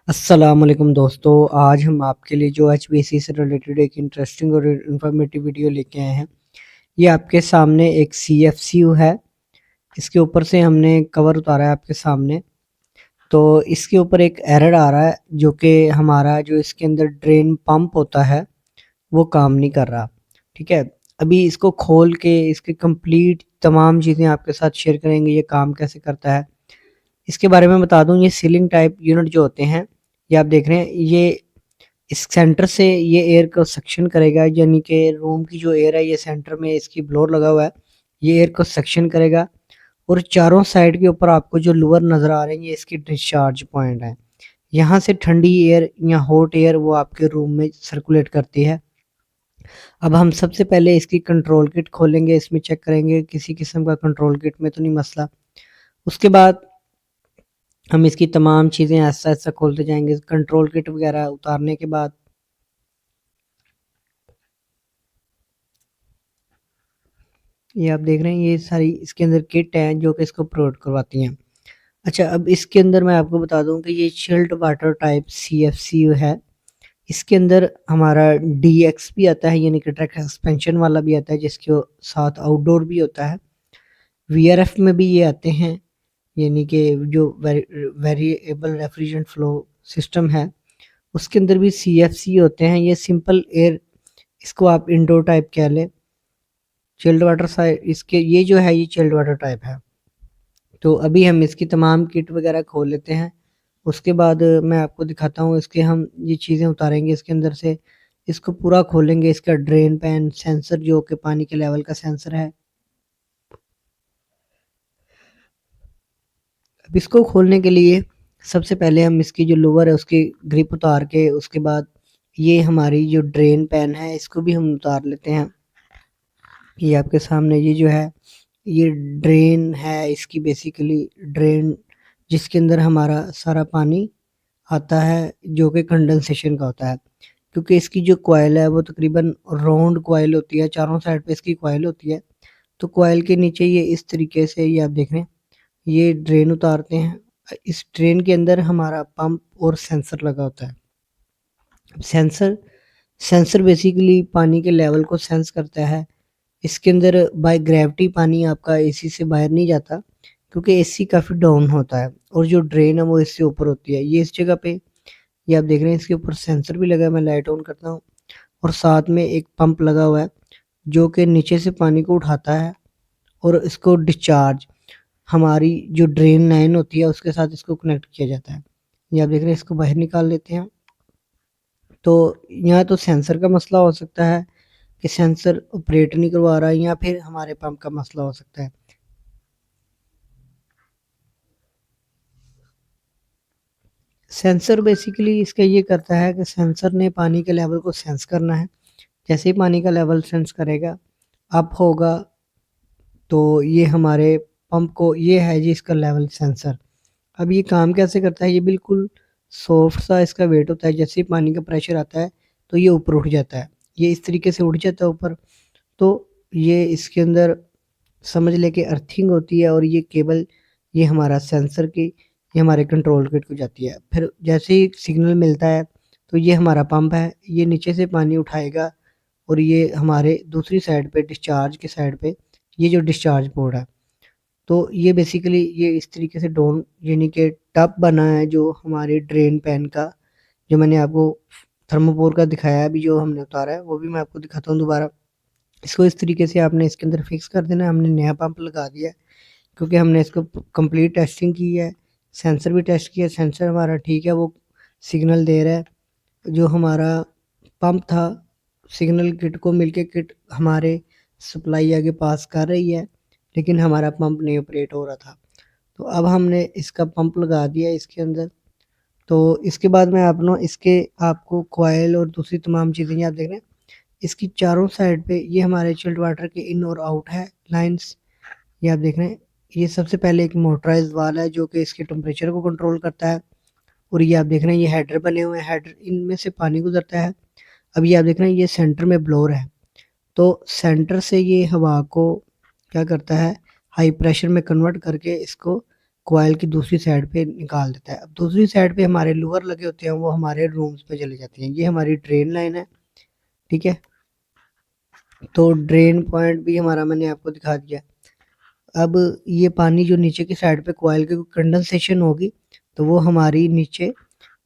अस्सलाम वालेकुम दोस्तों। आज हम आपके लिए जो एचपीएससी से रिलेटेड एक इंटरेस्टिंग और इन्फॉर्मेटिव वीडियो लेके आए हैं। ये आपके सामने एक सीएफसीयू है। इसके ऊपर से हमने कवर उतारा है आपके सामने। तो इसके ऊपर एक एरर आ रहा है जो कि हमारा जो इसके अंदर ड्रेन पंप होता है वो काम नहीं कर रहा। ठीक है, अभी इसको खोल के इसके कंप्लीट तमाम चीज़ें आपके साथ शेयर करेंगे, ये काम कैसे करता है इसके बारे में बता दूं। ये सीलिंग टाइप यूनिट जो होते हैं, ये आप देख रहे हैं, ये इस सेंटर से ये एयर को सक्शन करेगा, यानी कि रूम की जो एयर है ये सेंटर में इसकी ब्लोअर लगा हुआ है, ये एयर को सक्शन करेगा। और चारों साइड के ऊपर आपको जो लोअर नज़र आ रहे हैं ये इसकी डिस्चार्ज पॉइंट है। यहाँ से ठंडी एयर या हॉट एयर वो आपके रूम में सर्कुलेट करती है। अब हम सबसे पहले इसकी कंट्रोल किट खोलेंगे, इसमें चेक करेंगे किसी किस्म का कंट्रोल किट में तो नहीं मसला। उसके बाद हम इसकी तमाम चीज़ें ऐसा ऐसा खोलते जाएंगे। कंट्रोल किट वगैरह उतारने के बाद ये आप देख रहे हैं, ये सारी इसके अंदर किट है जो कि इसको प्रोवाइड करवाती हैं। अच्छा, अब इसके अंदर मैं आपको बता दूं कि ये चिल्ड वाटर टाइप सीएफसीयू है। इसके अंदर हमारा डीएक्स भी आता है, यानी कि ट्रैक एक्सपेंशन वाला भी आता है, जिसके साथ आउटडोर भी होता है। वीआरएफ में भी ये आते हैं, यानी कि जो वेरिएबल रेफ्रिजरेंट फ्लो सिस्टम है उसके अंदर भी सीएफसी होते हैं। ये सिंपल एयर, इसको आप इंडोर टाइप कह लें। चिल्ड वाटर साइड इसके ये जो है ये चिल्ड वाटर टाइप है। तो अभी हम इसकी तमाम किट वगैरह खोल लेते हैं। उसके बाद मैं आपको दिखाता हूँ इसके, हम ये चीज़ें उतारेंगे इसके अंदर से। इसको पूरा खोलेंगे, इसका ड्रेन पैन सेंसर जो कि पानी के लेवल का सेंसर है। अब इसको खोलने के लिए सबसे पहले हम इसकी जो लोअर है उसकी ग्रिप उतार के, उसके बाद ये हमारी जो ड्रेन पैन है इसको भी हम उतार लेते हैं। ये आपके सामने ये जो है ये ड्रेन है, इसकी बेसिकली ड्रेन जिसके अंदर हमारा सारा पानी आता है जो कि कंडेंसेशन का होता है। क्योंकि इसकी जो कॉइल है वो तकरीबन राउंड कॉइल होती है, चारों साइड पे इसकी कॉइल होती है। तो कॉइल के नीचे ये इस तरीके से ये आप देख रहे हैं, ये ड्रेन उतारते हैं। इस ड्रेन के अंदर हमारा पंप और सेंसर लगा होता है। सेंसर सेंसर बेसिकली पानी के लेवल को सेंस करता है। इसके अंदर बाय ग्रेविटी पानी आपका एसी से बाहर नहीं जाता, क्योंकि एसी काफ़ी डाउन होता है और जो ड्रेन है वो इससे ऊपर होती है। ये इस जगह पे ये आप देख रहे हैं, इसके ऊपर सेंसर भी लगा है। मैं लाइट ऑन करता हूँ और साथ में एक पंप लगा हुआ है जो कि नीचे से पानी को उठाता है और इसको डिस्चार्ज हमारी जो ड्रेन लाइन होती है उसके साथ इसको कनेक्ट किया जाता है। ये आप देख रहे हैं, इसको बाहर निकाल लेते हैं। तो यहाँ तो सेंसर का मसला हो सकता है कि सेंसर ऑपरेट नहीं करवा रहा है, या फिर हमारे पंप का मसला हो सकता है। सेंसर बेसिकली इसका ये करता है कि सेंसर ने पानी के लेवल को सेंस करना है। जैसे ही पानी का लेवल सेंस करेगा, अप होगा, तो ये हमारे पंप को, ये है जी इसका लेवल सेंसर। अब ये काम कैसे करता है, ये बिल्कुल सॉफ्ट सा इसका वेट होता है। जैसे ही पानी का प्रेशर आता है तो ये ऊपर उठ जाता है, ये इस तरीके से उठ जाता है ऊपर। तो ये इसके अंदर समझ ले कि अर्थिंग होती है, और ये केबल ये हमारा सेंसर की, ये हमारे कंट्रोल किट को जाती है। फिर जैसे ही सिग्नल मिलता है तो ये हमारा पंप है, ये नीचे से पानी उठाएगा और ये हमारे दूसरी साइड पे डिस्चार्ज की साइड पे ये जो डिस्चार्ज बोर्ड है, तो ये बेसिकली ये इस तरीके से डोन, यानी कि टब बना है जो हमारे ड्रेन पैन का, जो मैंने आपको थर्मोपोर का दिखाया है, अभी जो हमने उतारा है वो भी मैं आपको दिखाता हूँ दोबारा। इसको इस तरीके से आपने इसके अंदर फिक्स कर देना है। हमने नया पंप लगा दिया है क्योंकि हमने इसको कंप्लीट टेस्टिंग की है, सेंसर भी टेस्ट किया, सेंसर हमारा ठीक है, वो सिग्नल दे रहा है। जो हमारा पंप था, सिग्नल किट को मिलके किट हमारे सप्लाई आगे पास कर रही है, लेकिन हमारा पंप नहीं ऑपरेट हो रहा था। तो अब हमने इसका पंप लगा दिया इसके अंदर। तो इसके बाद मैं अपना इसके आपको कॉइल और दूसरी तमाम चीज़ें आप देख रहे हैं, इसकी चारों साइड पे ये हमारे चिल्ड वाटर के इन और आउट है लाइंस, ये आप देख रहे हैं। ये सबसे पहले एक मोटराइज्ड वाल है जो कि इसके टेम्परेचर को कंट्रोल करता है। और ये आप देख रहे हैं ये हेडर बने हुए हैं, हेडर इनमें से पानी गुजरता है। अब ये आप देख रहे हैं ये सेंटर में ब्लोअर है, तो सेंटर से ये हवा को क्या करता है, हाई प्रेशर में कन्वर्ट करके इसको कॉइल की दूसरी साइड पे निकाल देता है। अब दूसरी साइड पे हमारे लूवर लगे होते हैं, वो हमारे रूम्स पे चले जाते हैं। ये हमारी ड्रेन लाइन है, ठीक है। तो ड्रेन पॉइंट भी हमारा मैंने आपको दिखा दिया। अब ये पानी जो नीचे की साइड पे कॉइल की कंडेंसेशन होगी, तो वो हमारी नीचे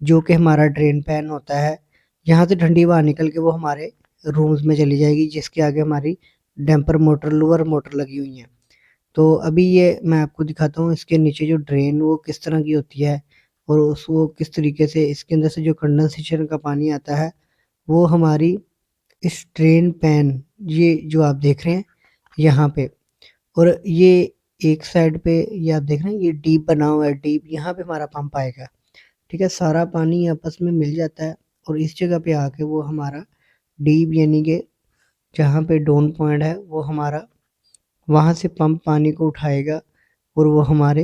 जो कि हमारा ड्रेन पैन होता है, यहाँ से ठंडी हवा निकल के वो हमारे रूम्स में चली जाएगी, जिसके आगे हमारी डैम्पर मोटर, लोअर मोटर लगी हुई है। तो अभी ये मैं आपको दिखाता हूँ इसके नीचे जो ड्रेन वो किस तरह की होती है, और उस वो किस तरीके से इसके अंदर से जो कंडेंसेशन का पानी आता है वो हमारी इस ड्रेन पैन, ये जो आप देख रहे हैं यहाँ पे, और ये एक साइड पे ये आप देख रहे हैं ये डीप बना हुआ है, डीप यहाँ पे हमारा पंप आएगा, ठीक है। सारा पानी आपस में मिल जाता है और इस जगह पे आके वो हमारा डीप, यानी कि जहाँ पे डाउन पॉइंट है, वो हमारा वहाँ से पंप पानी को उठाएगा और वो हमारे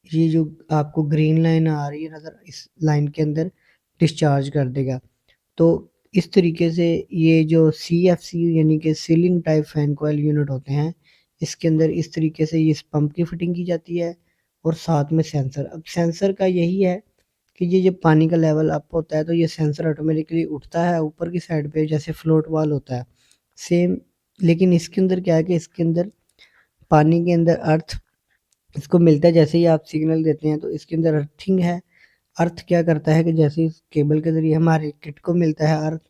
ये जो आपको ग्रीन लाइन आ रही है नज़र, इस लाइन के अंदर डिस्चार्ज कर देगा। तो इस तरीके से ये जो CFC यानी कि ceiling type fan coil unit होते हैं, इसके अंदर इस तरीके से इस पंप की फिटिंग की जाती है और साथ में सेंसर। अब सेंसर का यही है कि ये जब पानी का लेवल अप होता है तो ये सेंसर ऑटोमेटिकली उठता है ऊपर की साइड पे, जैसे फ्लोट वाल होता है सेम। लेकिन इसके अंदर क्या है कि इसके अंदर पानी के अंदर अर्थ इसको मिलता है, जैसे ही आप सिग्नल देते हैं तो इसके अंदर अर्थिंग है। अर्थ क्या करता है कि जैसे इस केबल के ज़रिए हमारे किट को मिलता है अर्थ,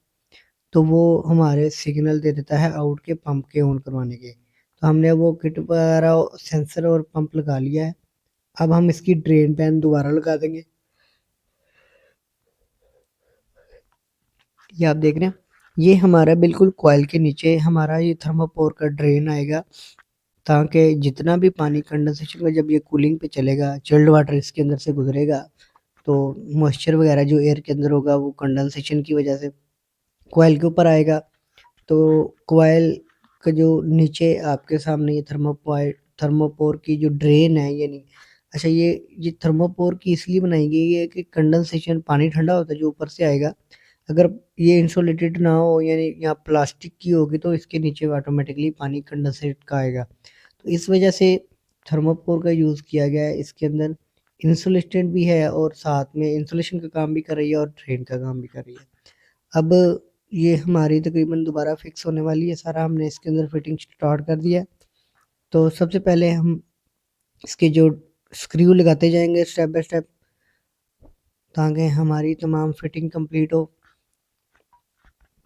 तो वो हमारे सिग्नल दे देता है आउट के पंप के ऑन करवाने के। तो हमने वो किट वगैरह सेंसर और पंप लगा लिया है। अब हम इसकी ड्रेन पैन दोबारा लगा देंगे। ये आप देख रहे हैं, ये हमारा बिल्कुल कॉइल के नीचे हमारा ये थर्मोपोर का ड्रेन आएगा, ताकि जितना भी पानी कंडेंसेशन का जब ये कूलिंग पे चलेगा, चिल्ड वाटर इसके अंदर से गुजरेगा, तो मॉइस्चर वगैरह जो एयर के अंदर होगा वो कंडेंसेशन की वजह से कॉइल के ऊपर आएगा। तो कॉइल का जो नीचे आपके सामने ये थर्मोपोर की जो ड्रेन है, यानी अच्छा ये थर्मोपोर की इसलिए बनाई गई है कि कंडेंसेशन, पानी ठंडा होता है जो ऊपर से आएगा, अगर ये इंसुलेटेड ना हो यानी यहाँ प्लास्टिक की होगी तो इसके नीचे ऑटोमेटिकली पानी कंडेंसेट का आएगा। तो इस वजह से थर्मोपोर का यूज़ किया गया है। इसके अंदर इंसुलेटेड भी है और साथ में इंसुलेशन का काम भी कर रही है और ड्रेन का काम भी कर रही है। अब ये हमारी तकरीबन दोबारा फिक्स होने वाली है, सारा हमने इसके अंदर फिटिंग स्टार्ट कर दिया है। तो सबसे पहले हम इसके जो स्क्रू लगाते जाएंगे स्टेप बाय स्टेप, ताकि हमारी तमाम फिटिंग कंप्लीट हो।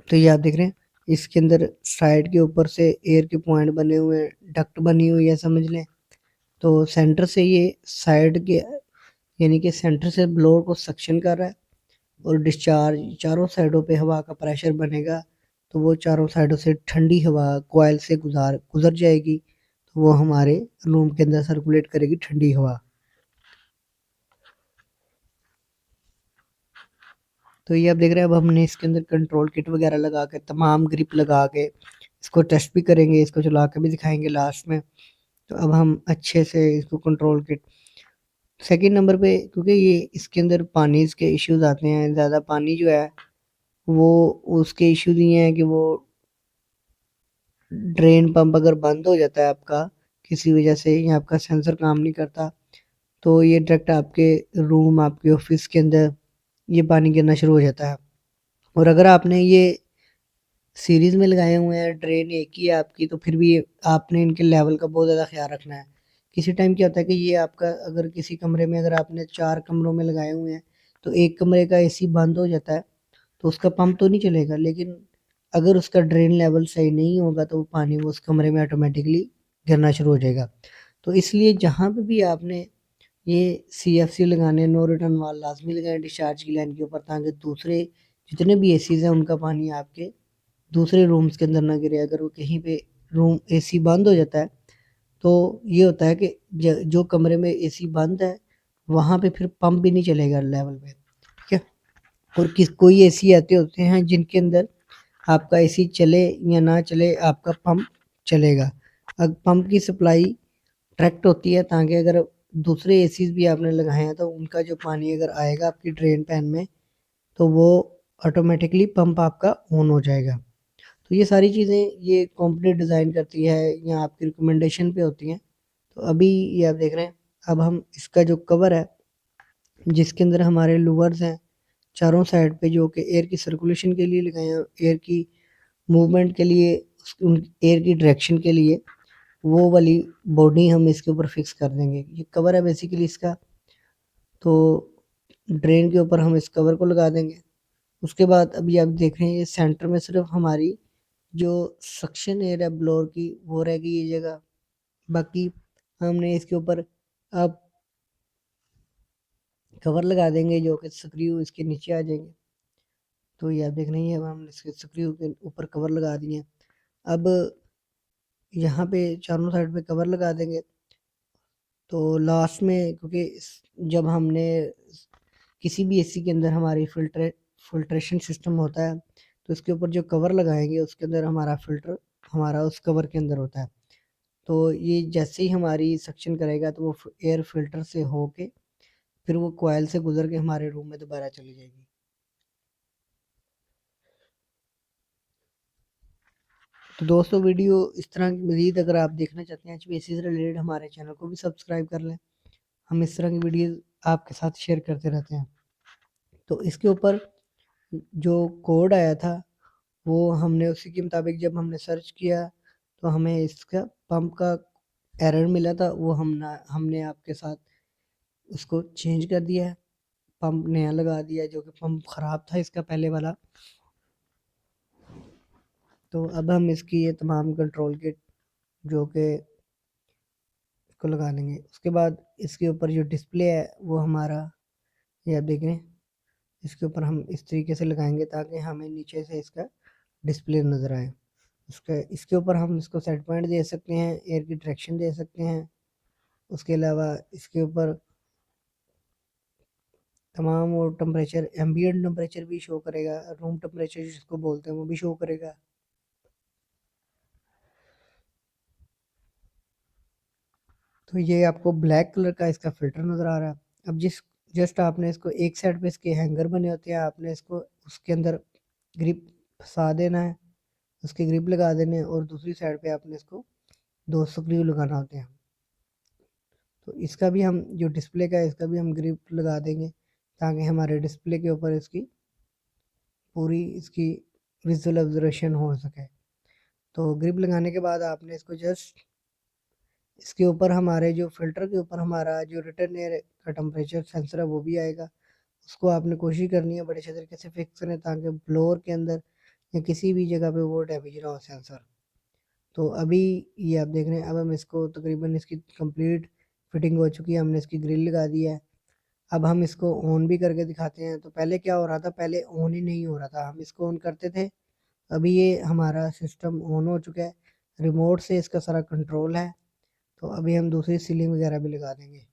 तो ये आप देख रहे हैं इसके अंदर साइड के ऊपर से एयर के पॉइंट बने हुए हैं, डक्ट बनी हुई है समझ लें। तो सेंटर से ये साइड के यानी कि सेंटर से ब्लोअर को सक्शन कर रहा है और डिस्चार्ज चारों साइडों पे हवा का प्रेशर बनेगा, तो वो चारों साइडों से ठंडी हवा कॉइल से गुजर जाएगी, तो वो हमारे रूम के अंदर सर्कुलेट करेगी ठंडी हवा। तो ये आप देख रहे हैं, अब हमने इसके अंदर कंट्रोल किट वगैरह लगा के तमाम ग्रिप लगा के इसको टेस्ट भी करेंगे, इसको चला के भी दिखाएंगे लास्ट में। तो अब हम अच्छे से इसको कंट्रोल किट सेकंड नंबर पे, क्योंकि ये इसके अंदर पानी के इश्यूज आते हैं, ज़्यादा पानी जो है वो उसके इश्यूज ये हैं कि वो ड्रेन पंप अगर बंद हो जाता है आपका किसी वजह से या आपका सेंसर काम नहीं करता, तो ये डायरेक्ट आपके रूम, आपके ऑफिस के अंदर ये पानी गिरना शुरू हो जाता है। और अगर आपने ये सीरीज में लगाए हुए हैं, ड्रेन एक ही है आपकी, तो फिर भी आपने इनके लेवल का बहुत ज़्यादा ख्याल रखना है। किसी टाइम क्या होता है कि ये आपका अगर किसी कमरे में अगर आपने 4 कमरों में लगाए हुए हैं, तो एक कमरे का एसी बंद हो जाता है तो उसका पंप तो नहीं चलेगा, लेकिन अगर उसका ड्रेन लेवल सही नहीं होगा तो वो पानी वो उस कमरे में ऑटोमेटिकली गिरना शुरू हो जाएगा। तो इसलिए जहाँ पे भी आपने ये CFC लगाने, नो रिटर्न वाल लाजमी लगाएं डिस्चार्ज की लाइन के ऊपर, ताकि दूसरे जितने भी एसीज हैं उनका पानी आपके दूसरे रूम्स के अंदर ना गिरे। अगर वो कहीं पे रूम एसी बंद हो जाता है तो ये होता है कि जो कमरे में एसी बंद है वहाँ पे फिर पंप भी नहीं चलेगा लेवल पे, ठीक है। और कोई एसी ऐसे होते हैं जिनके अंदर आपका एसी चले या ना चले आपका पंप चलेगा। अब पंप की सप्लाई डायरेक्ट होती है, ताकि अगर दूसरे एसीज भी आपने लगाए हैं तो उनका जो पानी अगर आएगा आपकी ड्रेन पैन में, तो वो ऑटोमेटिकली पंप आपका ऑन हो जाएगा। तो ये सारी चीज़ें ये कंपनी डिज़ाइन करती है या आपकी रिकमेंडेशन पे होती हैं। तो अभी ये आप देख रहे हैं अब हम इसका जो कवर है जिसके अंदर हमारे लूवर्स हैं चारों साइड पे जो कि एयर की सर्कुलेशन के लिए लगाए हैं, एयर की मूवमेंट के लिए, एयर की डायरेक्शन के लिए, वो वाली बॉडी हम इसके ऊपर फिक्स कर देंगे। ये कवर है बेसिकली इसका, तो ड्रेन के ऊपर हम इस कवर को लगा देंगे। उसके बाद अभी आप देख रहे हैं ये सेंटर में सिर्फ हमारी जो सक्शन एयर है ब्लोअर की वो रहेगी ये जगह, बाकी हमने इसके ऊपर अब कवर लगा देंगे जो कि स्क्रू इसके नीचे आ जाएंगे। तो ये आप देख रहे हैं अब हमने इसके स्क्रू के ऊपर कवर लगा दिए। अब यहाँ पे चारों साइड पे कवर लगा देंगे। तो लास्ट में क्योंकि जब हमने किसी भी एसी के अंदर हमारी फिल्ट्रेशन सिस्टम होता है तो इसके ऊपर जो कवर लगाएंगे उसके अंदर हमारा फिल्टर हमारा उस कवर के अंदर होता है। तो ये जैसे ही हमारी सक्शन करेगा तो वो एयर फिल्टर से होके फिर वो कॉइल से गुजर के हमारे रूम में दोबारा चली जाएगी। तो दोस्तों वीडियो इस तरह की मज़ीद अगर आप देखना चाहते हैं एचवीएसी से रिलेटेड हमारे चैनल को भी सब्सक्राइब कर लें। हम इस तरह की वीडियो आपके साथ शेयर करते रहते हैं। तो इसके ऊपर जो कोड आया था वो हमने उसी के मुताबिक जब हमने सर्च किया तो हमें इसका पंप का एरर मिला था, वो हमने आपके साथ उसको चेंज कर दिया है, पंप नया लगा दिया जो कि पंप ख़राब था इसका पहले वाला। तो अब हम इसकी ये तमाम कंट्रोल किट जो कि इसको लगा देंगे। उसके बाद इसके ऊपर जो डिस्प्ले है वो हमारा ये आप देख रहे हैं, इसके ऊपर हम इस तरीके से लगाएंगे ताकि हमें नीचे से इसका डिस्प्ले नज़र आए। उसके इसके ऊपर हम इसको सेट पॉइंट दे सकते हैं, एयर की डायरेक्शन दे सकते हैं। उसके अलावा इसके ऊपर तमाम वो टेम्परेचर एम्बिएंट टेम्परेचर भी शो करेगा, रूम टेम्परेचर जिसको बोलते हैं वो भी शो करेगा। तो ये आपको ब्लैक कलर का इसका फ़िल्टर नज़र आ रहा है। अब जस्ट आपने इसको एक साइड पे इसके हैंगर बने होते हैं, आपने इसको उसके अंदर ग्रिप फंसा देना है, उसकी ग्रिप लगा देने हैं और दूसरी साइड पे आपने इसको 2 स्क्रू लगाना होते हैं। तो इसका भी हम जो डिस्प्ले का है इसका भी हम ग्रिप लगा देंगे ताकि हमारे डिस्प्ले के ऊपर इसकी पूरी इसकी विजुअल ऑब्जर्वेशन हो सके। तो ग्रिप लगाने के बाद आपने इसको जस्ट इसके ऊपर हमारे जो फ़िल्टर के ऊपर हमारा जो रिटर्न एयर का टेम्परेचर सेंसर है वो भी आएगा। उसको आपने कोशिश करनी है बड़े अच्छे तरीके से फिक्स करें ताकि ब्लोअर के अंदर या किसी भी जगह पे वो डैमेज ना हो सेंसर। तो अभी ये आप देख रहे हैं अब हम इसको तकरीबन इसकी कंप्लीट फिटिंग हो चुकी है, हमने इसकी ग्रिल लगा दी है। अब हम इसको ऑन भी करके दिखाते हैं। तो पहले क्या हो रहा था, पहले ऑन ही नहीं हो रहा था, हम इसको ऑन करते थे। अभी ये हमारा सिस्टम ऑन हो चुका है, रिमोट से इसका सारा कंट्रोल है। तो अभी हम दूसरी सीलिंग वगैरह भी लगा देंगे।